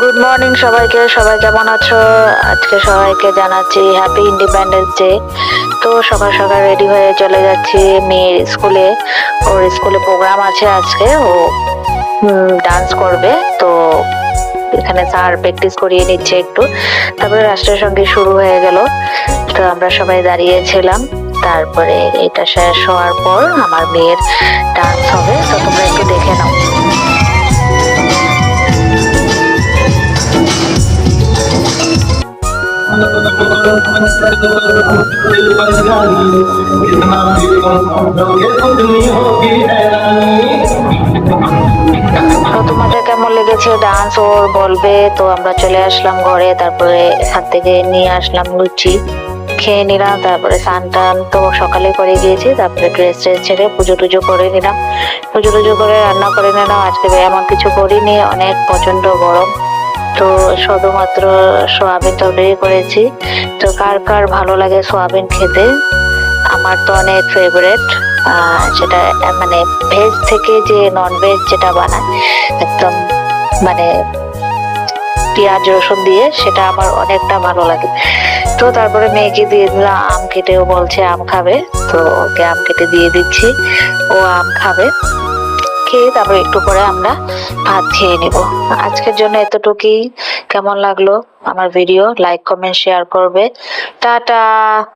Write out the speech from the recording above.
Good morning সবাইকে। সবাই কেমন আছো? আজকে সবাইকে জানাচ্ছি হ্যাপি ইন্ডিপেন্ডেন্স ডে। তো সকাল সকাল রেডি হয়ে চলে যাচ্ছি মেয়ের স্কুলে। ওর স্কুলে প্রোগ্রাম আছে আজকে, ও ডান্স করবে। তো এখানে স্যার প্র্যাকটিস করিয়ে নিচ্ছে একটু। তারপরে রাষ্ট্রীয় সঙ্গীত শুরু হয়ে গেল। তো আমরা সবাই দাঁড়িয়েছিলাম। তারপরে এটা শেষ হওয়ার পর আমার মেয়ের ডান্স হবে, তো তোমরা একটু দেখে নাও। তো তোমাদের কেমন লেগেছে ডান্স ওর বলবে। তো আমরা চলে আসলাম ঘরে, তারপরে হাত থেকে নিয়ে আসলাম লুচি, খেয়ে নিলাম। তারপরে স্নান টান তো সকালে করে গিয়েছি, তারপরে ড্রেস ট্রেস ছেড়ে পুজো টুজো করে নিলাম। পুজো টুজো করে রান্না করে নিলাম। আজকে এমন কিছু করিনি, অনেক প্রচন্ড গরম। তো শুধুমাত্র সোয়াবিন তরকারি করেছি। তো কার কার ভালো লাগে সোয়াবিন খেতে? আমার তো অনেক ফেভারেট। সেটা মানে ভেজ থেকে যে নন ভেজ যেটা বানায় একদম, মানে পেঁয়াজ রসুন দিয়ে, সেটা আমার অনেকটা ভালো লাগে। তো তারপরে মেয়েকে দিয়ে দিলাম আম কেটে, ও বলছে আম খাবে। তো ওকে আম কেটে দিয়ে দিচ্ছি, ও আম খাবে। খেয়ে তারপর একটু পরে আমরা ভাত খেয়ে নিব। আজকের জন্য এতটুকুই। কেমন লাগলো আমার ভিডিও? লাইক কমেন্ট শেয়ার করবে। টাটা।